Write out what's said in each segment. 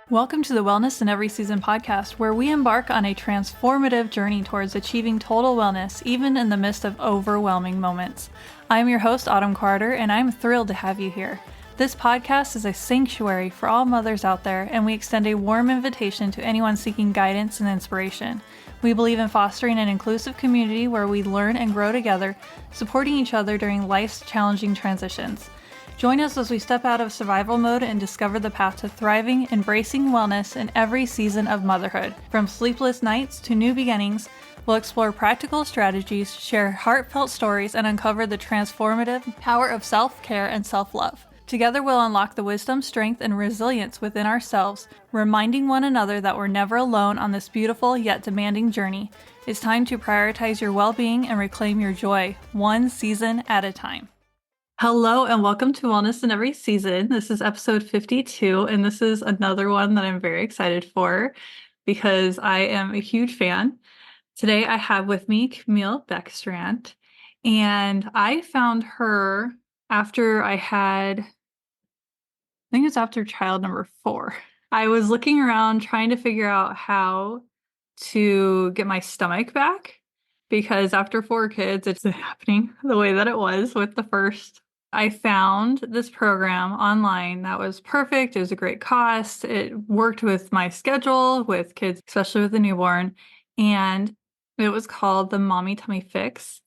Welcome to the Wellness in Every Season podcast, where we embark on a transformative journey towards achieving total wellness, even in the midst of overwhelming moments. I'm your host, Autumn Carter, and I'm thrilled to have you here. This podcast is a sanctuary for all mothers out there, and we extend a warm invitation to anyone seeking guidance and inspiration. We believe in fostering an inclusive community where we learn and grow together, supporting each other during life's challenging transitions. Join us as we step out of survival mode and discover the path to thriving, embracing wellness in every season of motherhood. From sleepless nights to new beginnings, we'll explore practical strategies, share heartfelt stories, and uncover the transformative power of self-care and self-love. Together, we'll unlock the wisdom, strength, and resilience within ourselves, reminding one another that we're never alone on this beautiful yet demanding journey. It's time to prioritize your well-being and reclaim your joy, one season at a time. Hello and welcome to Wellness in Every Season. This is episode 52, and this is another one that I'm very excited for because I am a huge fan. Today I have with me Camille Beckstrand, and I found her after I think it's after child number 4. I was looking around trying to figure out how to get my stomach back because after 4 kids, it's happening the way that it was with the first. I found this program online that was perfect. It was a great cost. It worked with my schedule with kids, especially with the newborn. And it was called the Mommy Tummy Fix.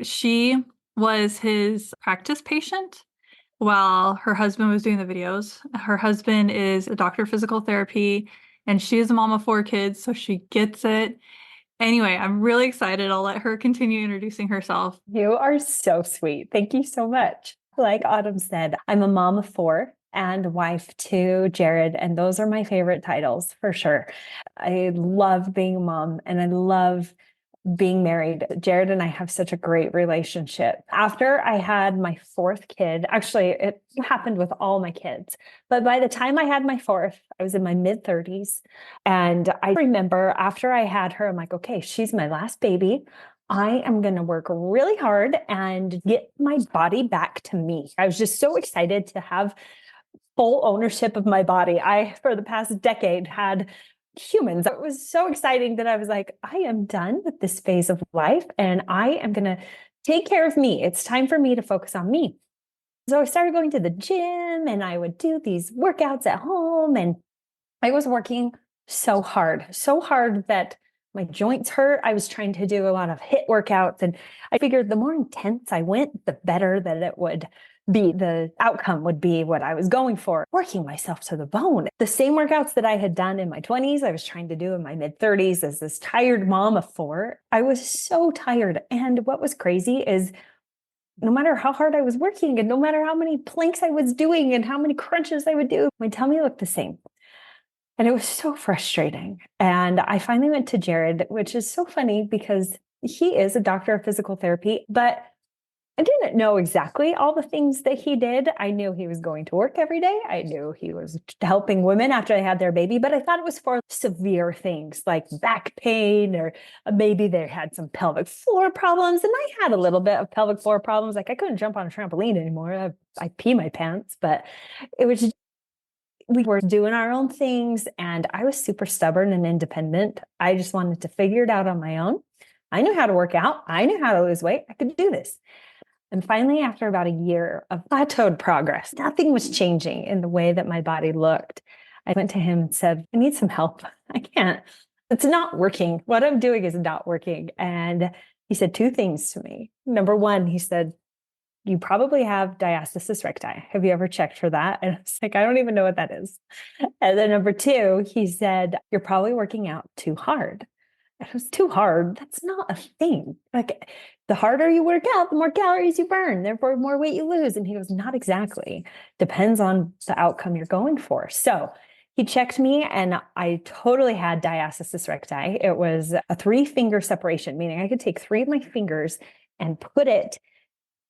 She was his practice patient while her husband was doing the videos. Her husband is a doctor of physical therapy, and she is a mom of 4 kids, so she gets it. Anyway, I'm really excited. I'll let her continue introducing herself. You are so sweet. Thank you so much. Like Autumn said, I'm a mom of 4 and wife to Jared, and those are my favorite titles for sure. I love being a mom and I love being married. Jared and I have such a great relationship. After I had my 4th kid, actually, it happened with all my kids. But by the time I had my 4th, I was in my mid-30s. And I remember after I had her, I'm like, okay, she's my last baby. I am going to work really hard and get my body back to me. I was just so excited to have full ownership of my body. I, for the past decade, had humans. It was so exciting that I was like, I am done with this phase of life and I am going to take care of me. It's time for me to focus on me. So I started going to the gym and I would do these workouts at home, and I was working so hard that my joints hurt. I was trying to do a lot of HIIT workouts, and I figured the more intense I went, the better that it would be. The outcome would be what I was going for, working myself to the bone. The same workouts that I had done in my 20s, I was trying to do in my mid-30s as this tired mom of 4. I was so tired. And what was crazy is no matter how hard I was working and no matter how many planks I was doing and how many crunches I would do, my tummy looked the same. And it was so frustrating. And I finally went to Jared, which is so funny because he is a doctor of physical therapy, but I didn't know exactly all the things that he did. I knew he was going to work every day. I knew he was helping women after they had their baby, but I thought it was for severe things like back pain, or maybe they had some pelvic floor problems. And I had a little bit of pelvic floor problems. Like I couldn't jump on a trampoline anymore. I pee my pants, but it was we were doing our own things, and I was super stubborn and independent. I just wanted to figure it out on my own. I knew how to work out. I knew how to lose weight. I could do this. And finally, after about a year of plateaued progress, nothing was changing in the way that my body looked. I went to him and said, I need some help. I can't. It's not working. What I'm doing is not working. And he said 2 things to me. Number 1, he said, you probably have diastasis recti. Have you ever checked for that? And I was like, I don't even know what that is. And then number 2, he said, you're probably working out too hard. It was too hard. That's not a thing. Like the harder you work out, the more calories you burn, therefore more weight you lose. And he goes, not exactly. Depends on the outcome you're going for. So he checked me and I totally had diastasis recti. It was a 3-finger separation, meaning I could take 3 of my fingers and put it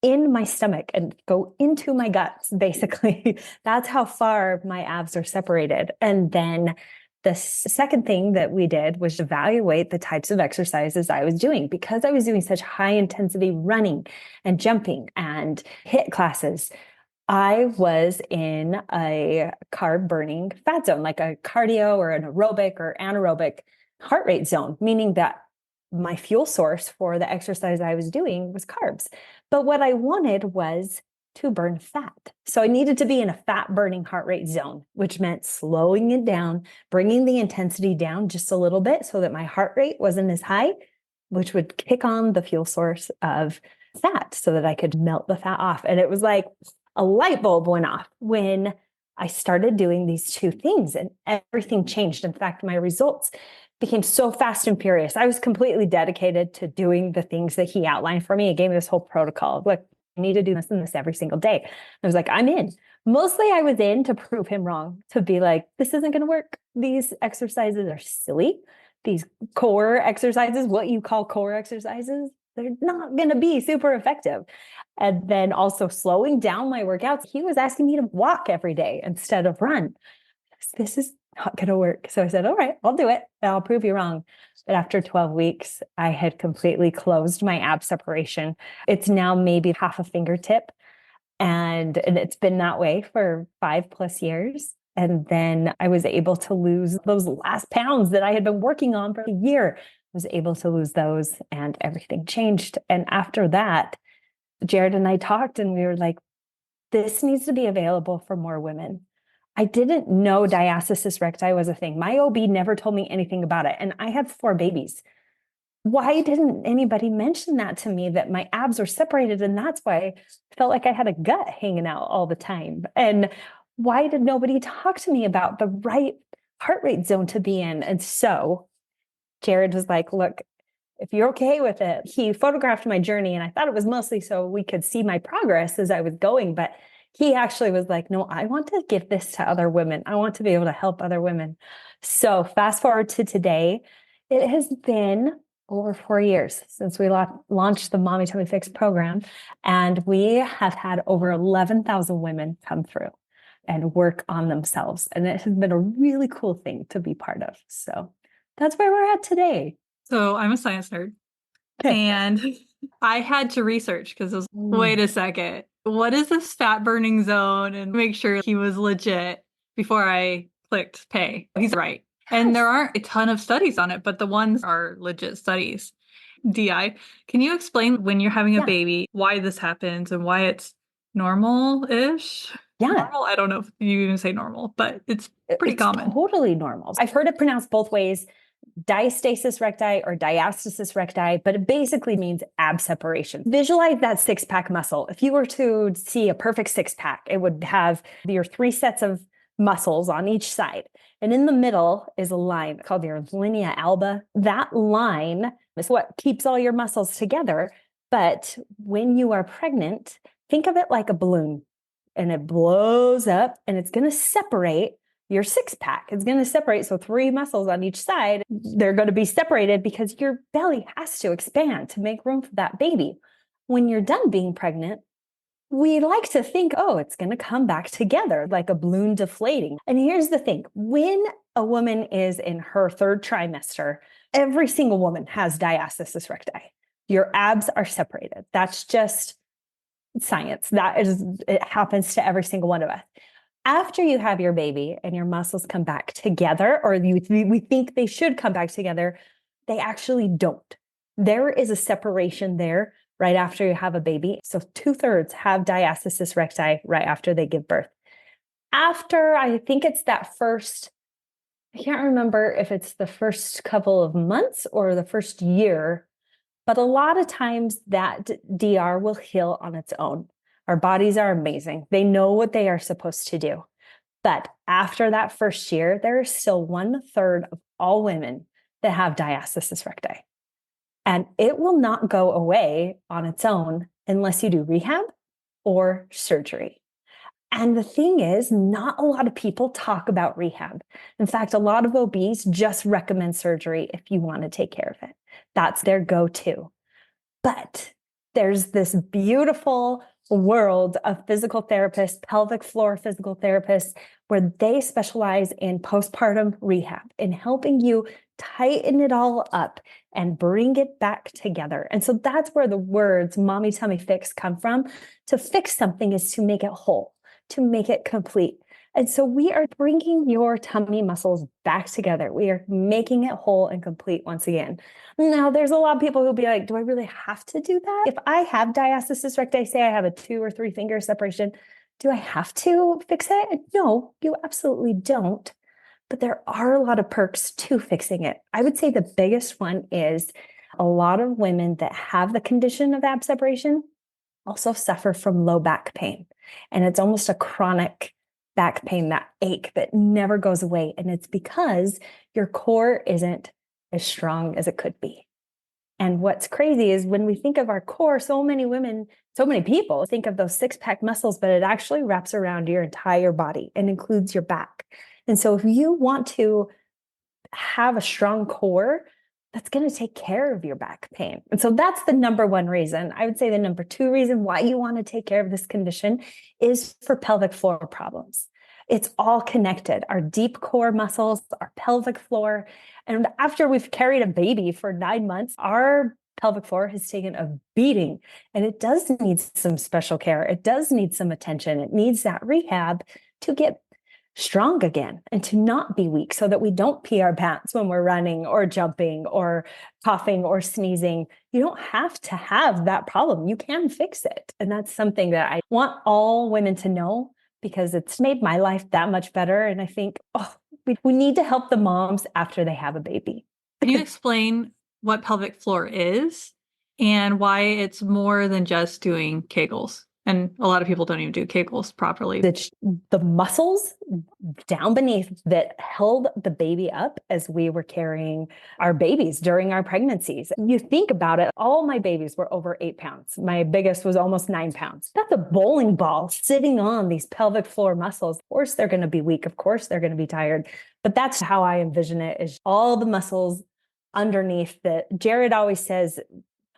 in my stomach and go into my guts, basically. That's how far my abs are separated. And then the second thing that we did was evaluate the types of exercises I was doing, because I was doing such high intensity running and jumping and HIIT classes. I was in a carb burning fat zone, like a cardio or an aerobic or anaerobic heart rate zone, meaning that my fuel source for the exercise I was doing was carbs. But what I wanted was to burn fat. So I needed to be in a fat burning heart rate zone, which meant slowing it down, bringing the intensity down just a little bit so that my heart rate wasn't as high, which would kick on the fuel source of fat so that I could melt the fat off. And it was like a light bulb went off when I started doing these two things and everything changed. In fact, my results became so fast and furious. I was completely dedicated to doing the things that he outlined for me. He gave me this whole protocol of like, I need to do this and this every single day. I was like, I'm in. Mostly I was in to prove him wrong, to be like, this isn't going to work. These exercises are silly. These core exercises, what you call core exercises, they're not going to be super effective. And then also slowing down my workouts. He was asking me to walk every day instead of run. This is not going to work. So I said, all right, I'll do it. I'll prove you wrong. But after 12 weeks, I had completely closed my ab separation. It's now maybe half a fingertip. And it's been that way for 5+ years. And then I was able to lose those last pounds that I had been working on for a year. I was able to lose those and everything changed. And after that, Jared and I talked and we were like, this needs to be available for more women. I didn't know diastasis recti was a thing. My OB never told me anything about it. And I had 4 babies. Why didn't anybody mention that to me, that my abs were separated? And that's why I felt like I had a gut hanging out all the time. And why did nobody talk to me about the right heart rate zone to be in? And so Jared was like, look, if you're okay with it, he photographed my journey. And I thought it was mostly so we could see my progress as I was going. But he actually was like, no, I want to give this to other women. I want to be able to help other women. So fast forward to today, it has been over 4 years since we launched the Mommy Tummy Fix program. And we have had over 11,000 women come through and work on themselves. And it has been a really cool thing to be part of. So that's where we're at today. So I'm a science nerd. And I had to research because it was, wait a second, what is this fat burning zone? And make sure he was legit before I clicked pay. He's right. And there aren't a ton of studies on it, but the ones are legit studies. DI, can you explain when you're having a baby, why this happens and why it's normal-ish? Yeah. Normal? I don't know if you even say normal, but it's pretty common. Totally normal. I've heard it pronounced both ways. Diastasis recti or diastasis recti, but it basically means ab separation. Visualize that 6-pack muscle. If you were to see a perfect 6-pack, it would have your 3 sets of muscles on each side. And in the middle is a line called your linea alba. That line is what keeps all your muscles together. But when you are pregnant, think of it like a balloon, and it blows up and it's going to separate your 6-pack. It's going to separate. So 3 muscles on each side, they're going to be separated because your belly has to expand to make room for that baby. When you're done being pregnant, we like to think, oh, it's going to come back together like a balloon deflating. And here's the thing. When a woman is in her 3rd trimester, every single woman has diastasis recti. Your abs are separated. That's just science. It happens to every single one of us. After you have your baby and your muscles come back together, or we think they should come back together, they actually don't. There is a separation there right after you have a baby. So 2/3 have diastasis recti right after they give birth. After, I think it's that first, I can't remember if it's the first couple of months or the first year, but a lot of times that DR will heal on its own. Our bodies are amazing. They know what they are supposed to do. But after that first year, there is still 1/3 of all women that have diastasis recti. And it will not go away on its own unless you do rehab or surgery. And the thing is, not a lot of people talk about rehab. In fact, a lot of OBs just recommend surgery if you want to take care of it. That's their go-to. But there's this beautiful world of physical therapists, pelvic floor physical therapists, where they specialize in postpartum rehab, in helping you tighten it all up and bring it back together. And so that's where the words Mommy Tummy Fix come from. To fix something is to make it whole. to make it complete. And so we are bringing your tummy muscles back together. We are making it whole and complete once again. Now, there's a lot of people who'll be like, do I really have to do that? If I have diastasis recti, say I have a 2 or 3 finger separation, do I have to fix it? No, you absolutely don't. But there are a lot of perks to fixing it. I would say the biggest one is a lot of women that have the condition of ab separation also suffer from low back pain. And it's almost a chronic back pain, that ache that never goes away. And it's because your core isn't as strong as it could be. And what's crazy is when we think of our core, so many women, so many people think of those 6-pack muscles, but it actually wraps around your entire body and includes your back. And so if you want to have a strong core, that's going to take care of your back pain. And so that's the number one reason. I would say the number 2 reason why you want to take care of this condition is for pelvic floor problems. It's all connected. Our deep core muscles, our pelvic floor. And after we've carried a baby for 9 months, our pelvic floor has taken a beating, and it does need some special care. It does need some attention. It needs that rehab to get strong again and to not be weak, so that we don't pee our pants when we're running or jumping or coughing or sneezing. You don't have to have that problem. You can fix it. And that's something that I want all women to know, because it's made my life that much better. And I think, we need to help the moms after they have a baby. Can you explain what pelvic floor is and why it's more than just doing Kegels? And a lot of people don't even do Kegels properly. The muscles down beneath that held the baby up as we were carrying our babies during our pregnancies. You think about it, all my babies were over 8 pounds. My biggest was almost 9 pounds. That's a bowling ball sitting on these pelvic floor muscles. Of course, they're going to be weak. Of course, they're going to be tired. But that's how I envision it, is all the muscles underneath that. Jared always says,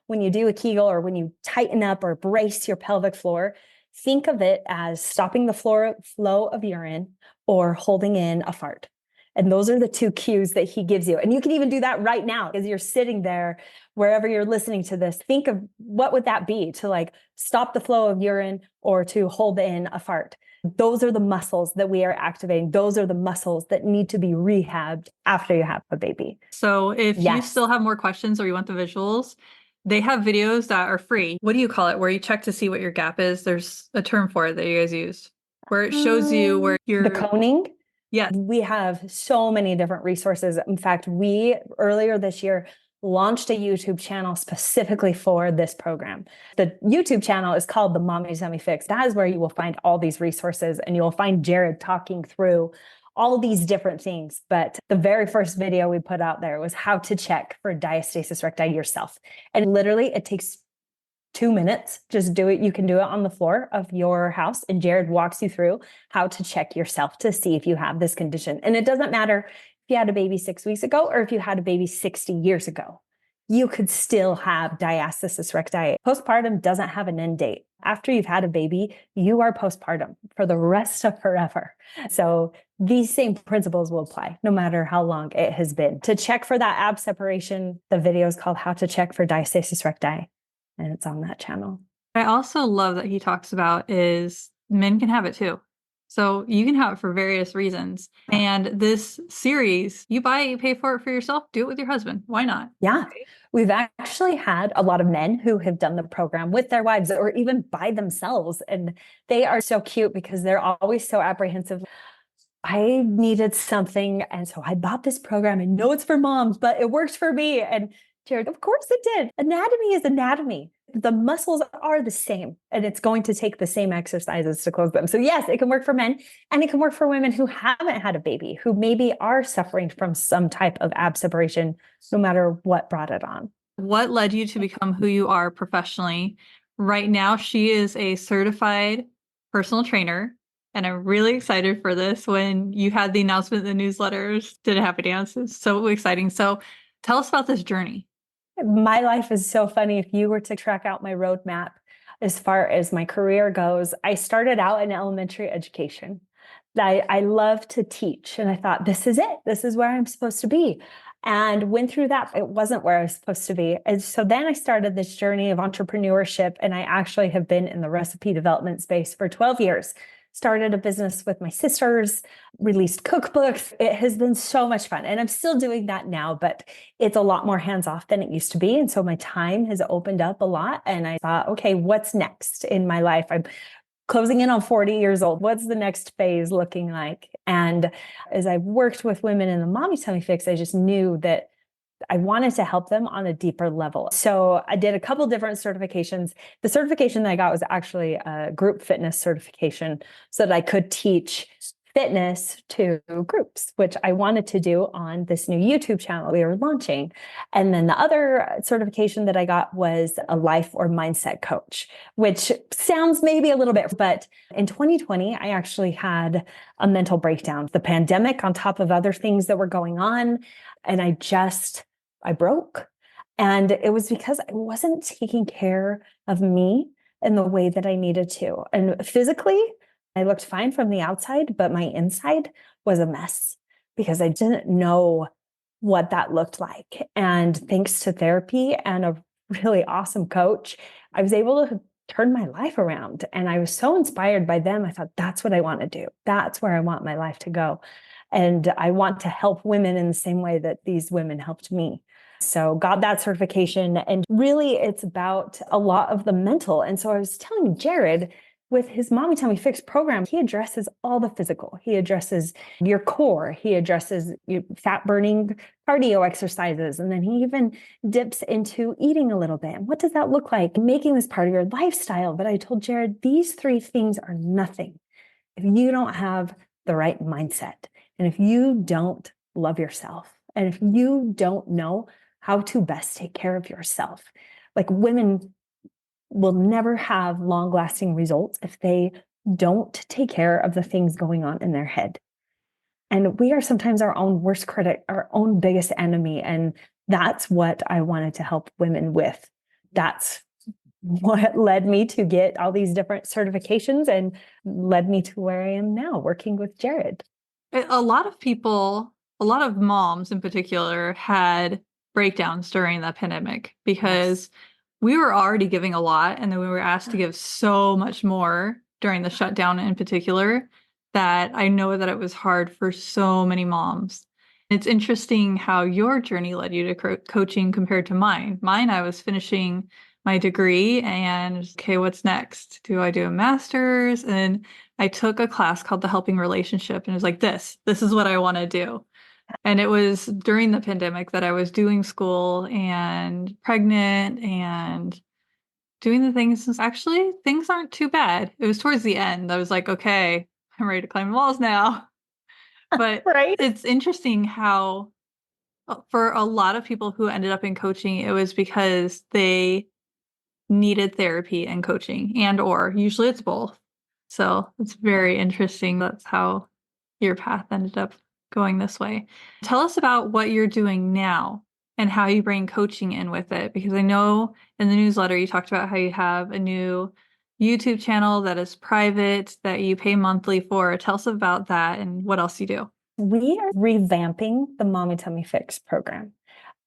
when you do a Kegel or when you tighten up or brace your pelvic floor, think of it as stopping the flow of urine or holding in a fart. And those are the 2 cues that he gives you. And you can even do that right now as you're sitting there, wherever you're listening to this. Think of what would that be, to like stop the flow of urine or to hold in a fart. Those are the muscles that we are activating. Those are the muscles that need to be rehabbed after you have a baby. So if you still have more questions or you want the visuals, they have videos that are free. What do you call it? Where you check to see what your gap is. There's a term for it that you guys used, where it shows you where you're... The coning? Yes. We have so many different resources. In fact, we earlier this year launched a YouTube channel specifically for this program. The YouTube channel is called The Mommy's Tummy Fix. That is where you will find all these resources, and you'll find Jared talking through all these different things. But the very first video we put out there was how to check for diastasis recti yourself. And literally it takes 2 minutes. Just do it. You can do it on the floor of your house. And Jared walks you through how to check yourself to see if you have this condition. And it doesn't matter if you had a baby 6 weeks ago or if you had a baby 60 years ago. You could still have diastasis recti. Postpartum doesn't have an end date. After you've had a baby, you are postpartum for the rest of forever. So these same principles will apply no matter how long it has been. To check for that ab separation, the video is called How to Check for Diastasis Recti, and it's on that channel. I also love that he talks about is men can have it too. So you can have it for various reasons. And this series, you pay for it for yourself, do it with your husband. Why not? Yeah. We've actually had a lot of men who have done the program with their wives or even by themselves. And they are so cute because they're always so apprehensive. I needed something. And so I bought this program. I know it's for moms, but it works for me. And Jared, of course it did. Anatomy is anatomy. The muscles are the same, and it's going to take the same exercises to close them. So yes, it can work for men, and it can work for women who haven't had a baby, who maybe are suffering from some type of ab separation, no matter what brought it on. What led you to become who you are professionally? Right now, she is a certified personal trainer, and I'm really excited for this. When you had the announcement in the newsletters, did a happy dance. It's so exciting. So tell us about this journey. My life is so funny. If you were to track out my roadmap as far as my career goes, I started out in elementary education. I love to teach, and I thought, this is it. This is where I'm supposed to be. And went through that. It wasn't where I was supposed to be. And so then I started this journey of entrepreneurship, and I actually have been in the recipe development space for 12 years. started a business with my sisters, released cookbooks. It has been so much fun. And I'm still doing that now, but it's a lot more hands-off than it used to be. And so my time has opened up a lot. And I thought, okay, what's next in my life? I'm closing in on 40 years old. What's the next phase looking like? And as I've worked with women in the Mommy Tummy Fix, I just knew that I wanted to help them on a deeper level. So I did a couple different certifications. The certification that I got was actually a group fitness certification so that I could teach fitness to groups, which I wanted to do on this new YouTube channel we were launching. And then the other certification that I got was a life or mindset coach, which sounds maybe a little bit, but in 2020, I actually had a mental breakdown, the pandemic on top of other things that were going on. And I broke. And it was because I wasn't taking care of me in the way that I needed to. And physically, I looked fine from the outside, but my inside was a mess because I didn't know what that looked like. And thanks to therapy and a really awesome coach, I was able to turn my life around. And I was so inspired by them. I thought, that's what I want to do. That's where I want my life to go. And I want to help women in the same way that these women helped me. So got that certification. And really, it's about a lot of the mental. And so I was telling Jared, with his Mommy Tummy Fix program, he addresses all the physical. He addresses your core. He addresses your fat burning cardio exercises. And then he even dips into eating a little bit. And what does that look like? Making this part of your lifestyle. But I told Jared, these three things are nothing if you don't have the right mindset. And if you don't love yourself, and if you don't know how to best take care of yourself, like women will never have long-lasting results if they don't take care of the things going on in their head. And we are sometimes our own worst critic, our own biggest enemy. And that's what I wanted to help women with. That's what led me to get all these different certifications and led me to where I am now, working with Jared. A lot of people, a lot of moms in particular, had breakdowns during the pandemic because we were already giving a lot, and then we were asked to give so much more during the shutdown in particular, that I know that it was hard for so many moms. It's interesting how your journey led you to coaching compared to mine. Mine, I was finishing my degree and, okay, what's next? Do I do a master's? And I took a class called The Helping Relationship, and it was like, this is what I want to do. And it was during the pandemic that I was doing school and pregnant and doing the things. Actually, things aren't too bad. It was towards the end. I was like, okay, I'm ready to climb the walls now. But Right. It's interesting how for a lot of people who ended up in coaching, it was because they needed therapy and coaching, and or usually it's both. So it's very interesting. That's how your path ended up going this way. Tell us about what you're doing now and how you bring coaching in with it, because I know in the newsletter you talked about how you have a new YouTube channel that is private that you pay monthly for. Tell us about that and what else you do. We are revamping the Mommy Tummy Fix program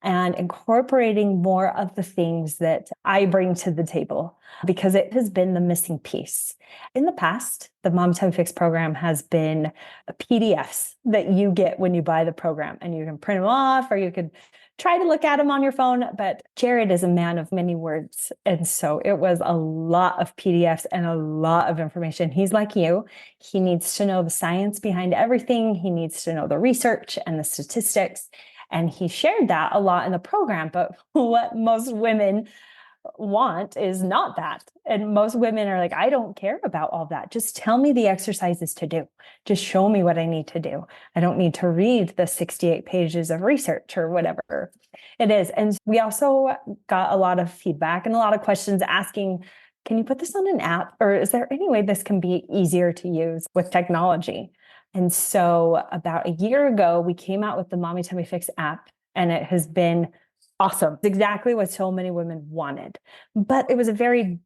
and incorporating more of the things that I bring to the table because it has been the missing piece. In the past, the Mommy Tummy Fix program has been PDFs that you get when you buy the program, and you can print them off or you could try to look at them on your phone. But Jared is a man of many words. And so it was a lot of PDFs and a lot of information. He's like you. He needs to know the science behind everything. He needs to know the research and the statistics. And he shared that a lot in the program. But what most women want is not that. And most women are like, I don't care about all that. Just tell me the exercises to do. Just show me what I need to do. I don't need to read the 68 pages of research or whatever it is. And we also got a lot of feedback and a lot of questions asking, can you put this on an app? Or is there any way this can be easier to use with technology? And so about a year ago, we came out with the Mommy Tummy Fix app, and it has been awesome. It's exactly what so many women wanted. But it was a very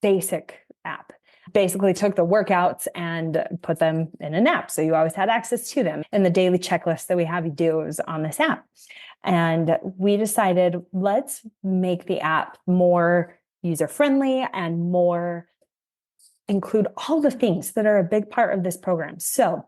basic app. Basically took the workouts and put them in an app. So you always had access to them. And the daily checklist that we have you do is on this app. And we decided, let's make the app more user-friendly and more include all the things that are a big part of this program. So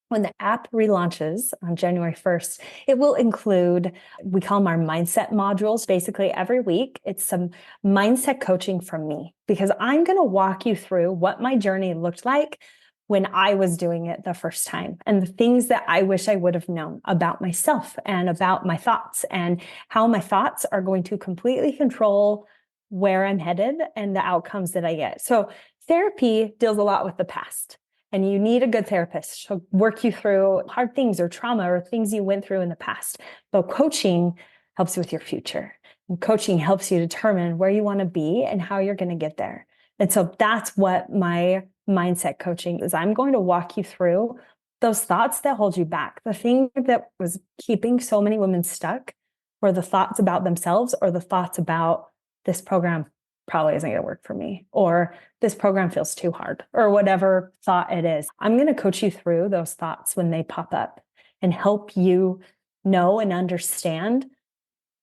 when the app relaunches on January 1st, it will include, we call them our mindset modules. Basically, every week, it's some mindset coaching from me, because I'm going to walk you through what my journey looked like when I was doing it the first time, and the things that I wish I would have known about myself and about my thoughts, and how my thoughts are going to completely control where I'm headed and the outcomes that I get. So therapy deals a lot with the past. And you need a good therapist to work you through hard things or trauma or things you went through in the past. But coaching helps with your future. And coaching helps you determine where you want to be and how you're going to get there. And so that's what my mindset coaching is. I'm going to walk you through those thoughts that hold you back. The thing that was keeping so many women stuck were the thoughts about themselves, or the thoughts about, this program probably isn't going to work for me, or this program feels too hard, or whatever thought it is. I'm going to coach you through those thoughts when they pop up and help you know and understand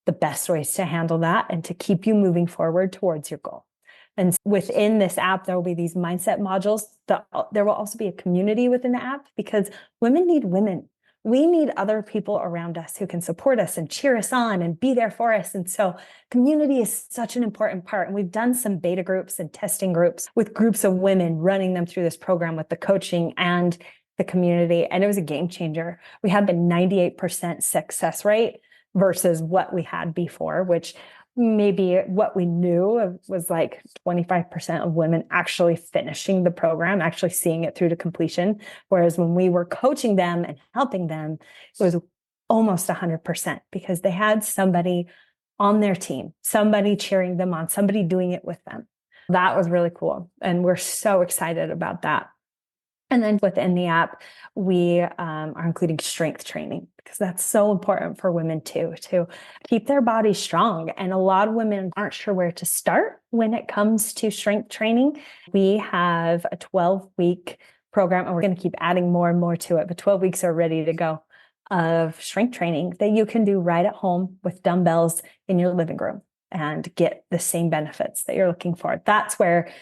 the best ways to handle that and to keep you moving forward towards your goal. And within this app, there will be these mindset modules. There will also be a community within the app, because women need women. We need other people around us who can support us and cheer us on and be there for us. And so community is such an important part. And we've done some beta groups and testing groups with groups of women, running them through this program with the coaching and the community. And it was a game changer. We had the 98% success rate versus what we had before, which maybe what we knew was like 25% of women actually finishing the program, actually seeing it through to completion. Whereas when we were coaching them and helping them, it was almost 100%, because they had somebody on their team, somebody cheering them on, somebody doing it with them. That was really cool. And we're so excited about that. And then within the app, we are including strength training, because that's so important for women too, to keep their bodies strong. And a lot of women aren't sure where to start when it comes to strength training. We have a 12-week program, and we're going to keep adding more and more to it, but 12 weeks are ready to go, of strength training that you can do right at home with dumbbells in your living room and get the same benefits that you're looking for. That's where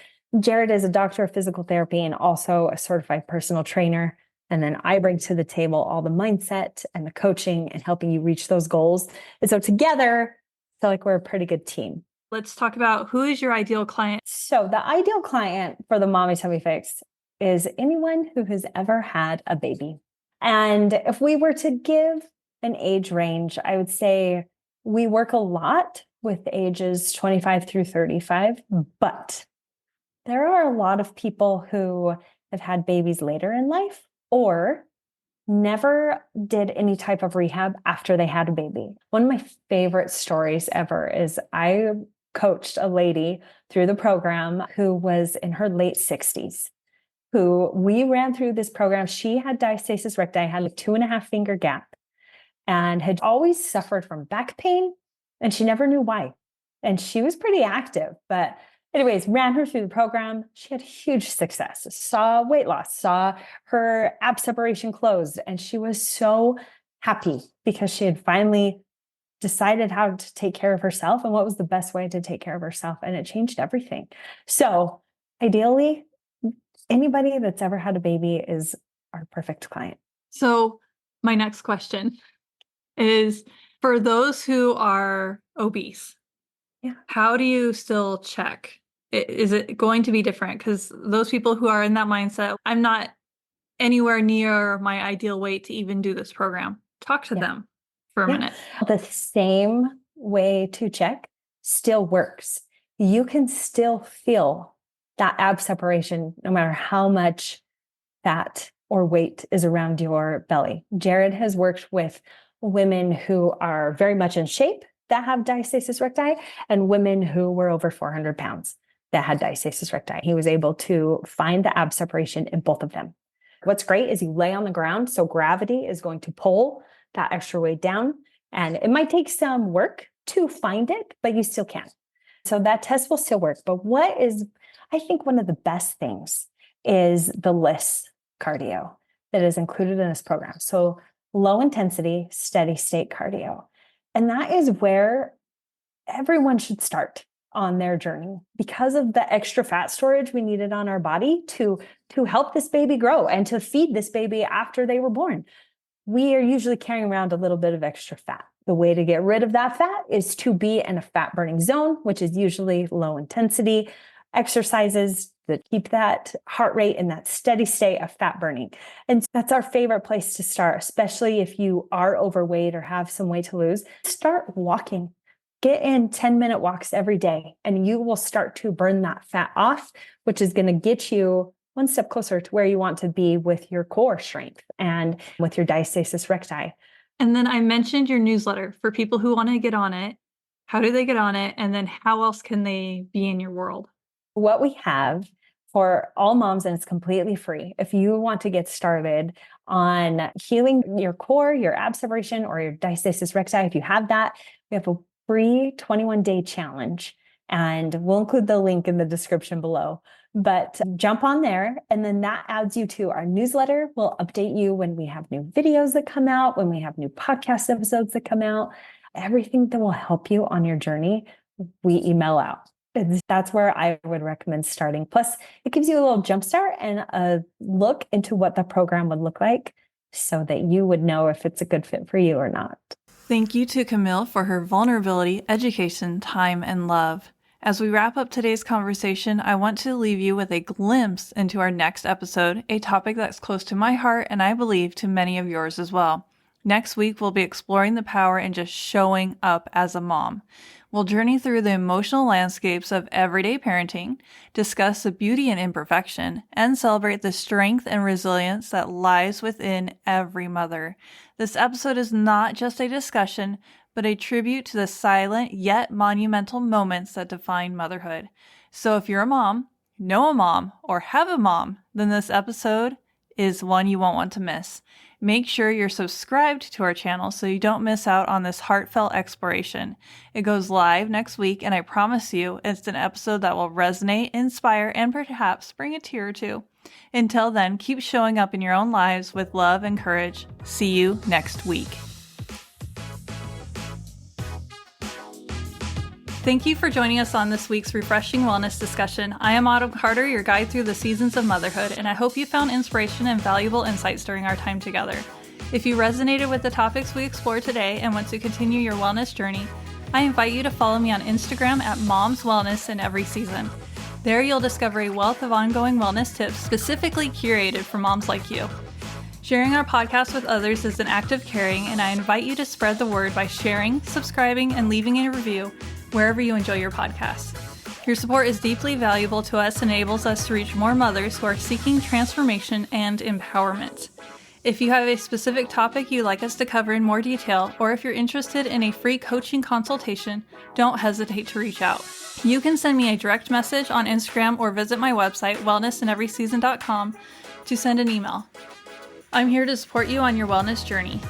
Jared is a doctor of physical therapy and also a certified personal trainer. And then I bring to the table all the mindset and the coaching and helping you reach those goals. And so together, I feel like we're a pretty good team. Let's talk about, who is your ideal client? So the ideal client for the Mommy Tummy Fix is anyone who has ever had a baby. And if we were to give an age range, I would say we work a lot with ages 25 through 35, but there are a lot of people who have had babies later in life, or never did any type of rehab after they had a baby. One of my favorite stories ever is I coached a lady through the program who was in her late 60s, who we ran through this program. She had diastasis recti, had a 2.5 finger gap, and had always suffered from back pain, and she never knew why. And she was pretty active, but anyways, ran her through the program. She had huge success, saw weight loss, saw her ab separation closed. And she was so happy because she had finally decided how to take care of herself and what was the best way to take care of herself. And it changed everything. So ideally, anybody that's ever had a baby is our perfect client. So my next question is, for those who are obese, how do you still check? Is it going to be different? Because those people who are in that mindset, I'm not anywhere near my ideal weight to even do this program. Talk to them for a minute. The same way to check still works. You can still feel that ab separation no matter how much fat or weight is around your belly. Jared has worked with women who are very much in shape that have diastasis recti, and women who were over 400 pounds that had diastasis recti. He was able to find the ab separation in both of them. What's great is you lay on the ground, so gravity is going to pull that extra weight down, and it might take some work to find it, but you still can. So that test will still work. But what is, I think, one of the best things is the LISS cardio that is included in this program. So low intensity, steady state cardio. And that is where everyone should start. on their journey because of the extra fat storage we needed on our body to help this baby grow and to feed this baby after they were born. We are usually carrying around a little bit of extra fat. The way to get rid of that fat is to be in a fat burning zone, which is usually low intensity exercises that keep that heart rate in that steady state of fat burning. And that's our favorite place to start, especially if you are overweight or have some weight to lose. Start walking. Get in 10-minute walks every day, and you will start to burn that fat off, which is going to get you one step closer to where you want to be with your core strength and with your diastasis recti. And then I mentioned your newsletter for people who want to get on it. How do they get on it? And then how else can they be in your world? What we have for all moms, and it's completely free. If you want to get started on healing your core, your ab separation, or your diastasis recti, if you have that, we have a free 21-day challenge. And we'll include the link in the description below. But jump on there, and then that adds you to our newsletter. We'll update you when we have new videos that come out, when we have new podcast episodes that come out. Everything that will help you on your journey, we email out. That's where I would recommend starting. Plus, it gives you a little jumpstart and a look into what the program would look like so that you would know if it's a good fit for you or not. Thank you to Camille for her vulnerability, education, time, and love. As we wrap up today's conversation, I want to leave you with a glimpse into our next episode, a topic that's close to my heart and I believe to many of yours as well. Next week, we'll be exploring the power in just showing up as a mom. We'll journey through the emotional landscapes of everyday parenting, discuss the beauty in imperfection, and celebrate the strength and resilience that lies within every mother. This episode is not just a discussion, but a tribute to the silent yet monumental moments that define motherhood. So if you're a mom, know a mom, or have a mom, then this episode is one you won't want to miss. Make sure you're subscribed to our channel so you don't miss out on this heartfelt exploration. It goes live next week, and I promise you it's an episode that will resonate, inspire, and perhaps bring a tear or two. Until then, keep showing up in your own lives with love and courage. See you next week. Thank you for joining us on this week's Refreshing Wellness discussion. I am Autumn Carter, your guide through the seasons of motherhood, and I hope you found inspiration and valuable insights during our time together. If you resonated with the topics we explored today and want to continue your wellness journey, I invite you to follow me on Instagram at Mom's Wellness in every season. There you'll discover a wealth of ongoing wellness tips specifically curated for moms like you. Sharing our podcast with others is an act of caring, and I invite you to spread the word by sharing, subscribing, and leaving a review wherever you enjoy your podcast. Your support is deeply valuable to us and enables us to reach more mothers who are seeking transformation and empowerment. If you have a specific topic you'd like us to cover in more detail, or if you're interested in a free coaching consultation, don't hesitate to reach out. You can send me a direct message on Instagram or visit my website, wellnessineveryseason.com, to send an email. I'm here to support you on your wellness journey.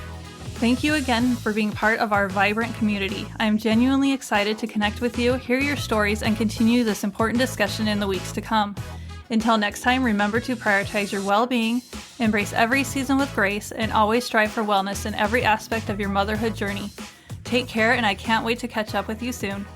Thank you again for being part of our vibrant community. I am genuinely excited to connect with you, hear your stories, and continue this important discussion in the weeks to come. Until next time, remember to prioritize your well-being, embrace every season with grace, and always strive for wellness in every aspect of your motherhood journey. Take care, and I can't wait to catch up with you soon.